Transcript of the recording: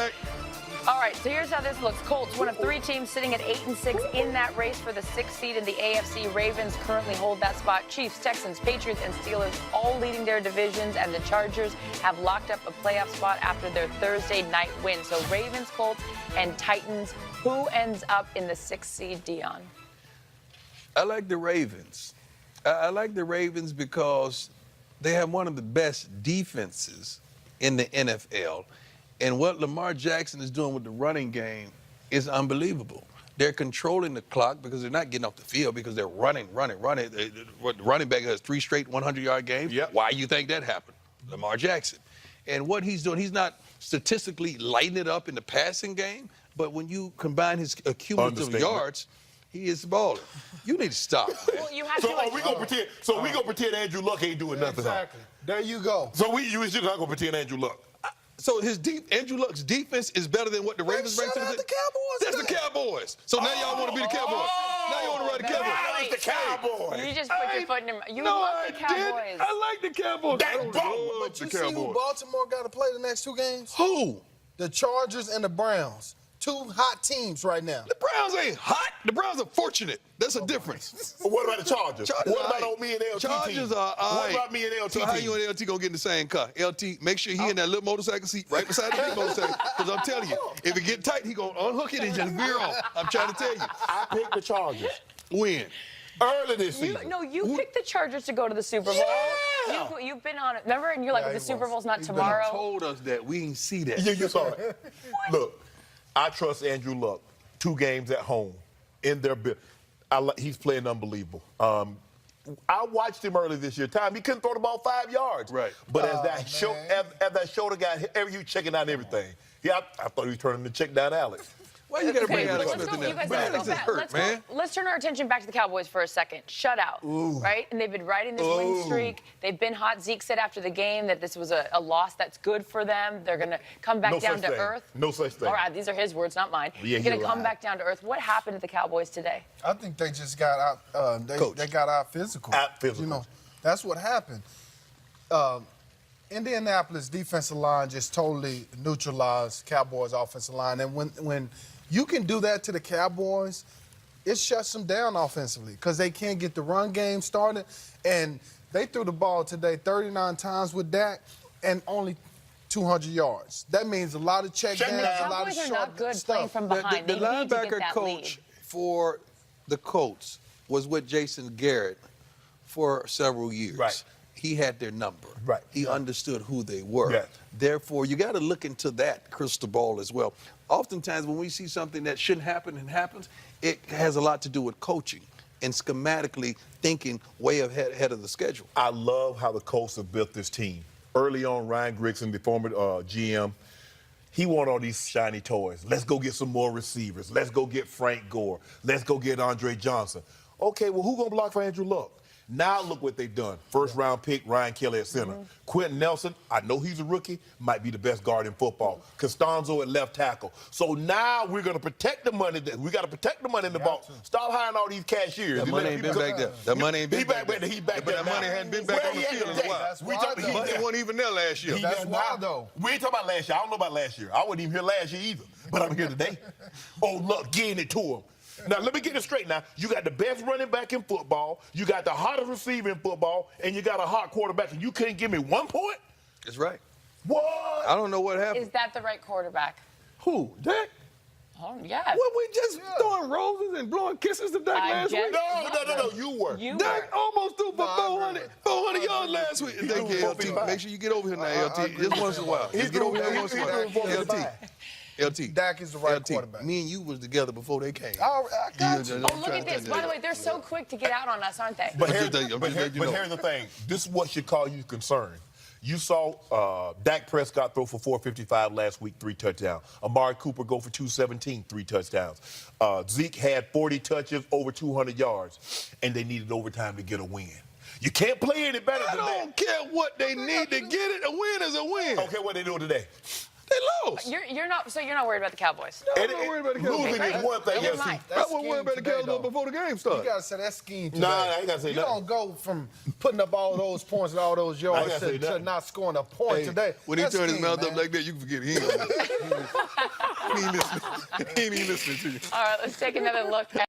Dak. All right, so here's how this looks. Colts, one of 3 teams sitting at 8-6 in that race for the 6th seed in the AFC. Ravens currently hold that spot. Chiefs, Texans, Patriots, and Steelers all leading their divisions, and the Chargers have locked up a playoff spot after their Thursday night win. So Ravens, Colts, and Titans. Who ends up in the 6th seed, Dion? I like the Ravens. I like the Ravens because they have one of the best defenses in the NFL. And what Lamar Jackson is doing with the running game is unbelievable. They're controlling the clock because they're not getting off the field because they're running. The running back has 3 straight 100-yard games. Yep. Why you think that happened? Lamar Jackson. And what he's doing, he's not statistically lighting it up in the passing game, but when you combine his cumulative yards, he is balling. You need to stop, man. Well, you have So to. we gonna pretend Andrew Luck ain't doing nothing. Exactly. There you go. So you're not gonna pretend Andrew Luck. So Andrew Luck's defense is better than what the Ravens bring to the Cowboys. That's the Cowboys. So now y'all want to be the Cowboys. Now you want to ride the Cowboys. Now it's the Cowboys. You just put your foot in your... You love the Cowboys. I like the Cowboys. That's I don't wrong. love But you the see who Cowboys. Baltimore got to play the next 2 games? Who? The Chargers and the Browns. 2 hot teams right now. The Browns ain't hot. The Browns are fortunate. That's a difference. What about the Chargers? Chargers What about all right. on me and LT Chargers team? are all What right. about me and LT So how team? you and LT gonna get in the same car? LT, make sure he in that little motorcycle seat right beside the big motorcycle. Because I'm telling you, if it get tight, he gonna unhook it and just veer off. I'm trying to tell you. I picked the Chargers. When? Early this season. You picked the Chargers to go to the Super Bowl. Yeah. You've been on it. Remember? And you're like, Yeah, the he Super was. Bowl's not He's tomorrow. You told us that. We didn't see that. You saw it. Look, I trust Andrew Luck. 2 games at home in their bit. He's playing unbelievable. I watched him early this year. He couldn't throw the ball 5 yards. Right. But as that shoulder got hit, he was checking out everything. I thought he was turning to check down Alex. Why you gotta bring Okay, Alex let's Smith go. in You there? guys Man, gotta Alex go is back. hurt, man. Let's turn our attention back to the Cowboys for a second. Shutout, right? And they've been riding this win streak. They've been hot. Zeke said after the game that this was a loss that's good for them. They're going to come back down to earth. No such thing. All right, these are his words, not mine. Yeah, They're going to you're come right. back down to earth. What happened to the Cowboys today? I think they just got out. They got out physical. Out physical. You know, that's what happened. Indianapolis defensive line just totally neutralized Cowboys offensive line, and when you can do that to the Cowboys, it shuts them down offensively because they can't get the run game started. And they threw the ball today 39 times with Dak and only 200 yards. That means a lot of check downs, a lot of Cowboys are short not good stuff. playing from behind. The They need to get linebacker that coach lead. for the Colts was with Jason Garrett for several years. Right. He had their number. Right. He understood who they were. Yes. Therefore, you got to look into that crystal ball as well. Oftentimes, when we see something that shouldn't happen and happens, it has a lot to do with coaching and schematically thinking way ahead of the schedule. I love how the Colts have built this team. Early on, Ryan Grigson, the former GM, he wanted all these shiny toys. Let's go get some more receivers. Let's go get Frank Gore. Let's go get Andre Johnson. Okay, well, who's going to block for Andrew Luck? Now look what they've done. First-round pick, Ryan Kelly at center. Quentin Nelson, I know he's a rookie, might be the best guard in football. Costanzo at left tackle. So now we're going to protect the money. We got to protect the money in the ball. Stop hiring all these cashiers. That money ain't been back there. That money ain't been back there. He's back But there that money now. hadn't been back on the field in a while. That's We why, talking- though. Money wasn't even there last year. That's does why, not. though. We ain't talking about last year. I don't know about last year. I wasn't even here last year either. But I'm here today. Oh, look, getting it to him. Now, let me get this straight now. You got the best running back in football. You got the hottest receiver in football. And you got a hot quarterback. And you couldn't give me 1 point? That's right. What? I don't know what happened. Is that the right quarterback? Who? Dak? Oh, yeah. What, we just throwing roses and blowing kisses to Dak last just- week? No, you were. You Dak were. almost threw for No, I agree. 400 yards last week. Thank you, LT. 455. Make sure you get over here now, I LT. agree Just once in a while. He's Just get over here doing- once in a he's while. doing 455. LT. Dak is the right LT, quarterback. me and you was together before they came. I got you. Oh, look at this. By the way, they're so quick to get out on us, aren't they? But I'm here's just letting you know. here's the thing. This is what should call you concerned. You saw Dak Prescott throw for 455 last week, 3 touchdowns. Amari Cooper go for 217, 3 touchdowns. Zeke had 40 touches, over 200 yards, and they needed overtime to get a win. You can't play any better I than that. don't care what they need to get it. A win is a win. Okay, what they doing today? They lost. You're not worried about the Cowboys. I'm not worried about the Cowboys. Losing is one thing. Never yes, mind. I wasn't worried about the Today, Cowboys though. before the game You started. got to say that scheme today. Nah, I ain't gotta say you nothing. don't go from putting up all those points and all those yards gotta say to nothing. not scoring a point Hey, today. when he That turned his scheme, mouth up man. like that, you can forget him. He ain't even listening to you. All right, let's take another look at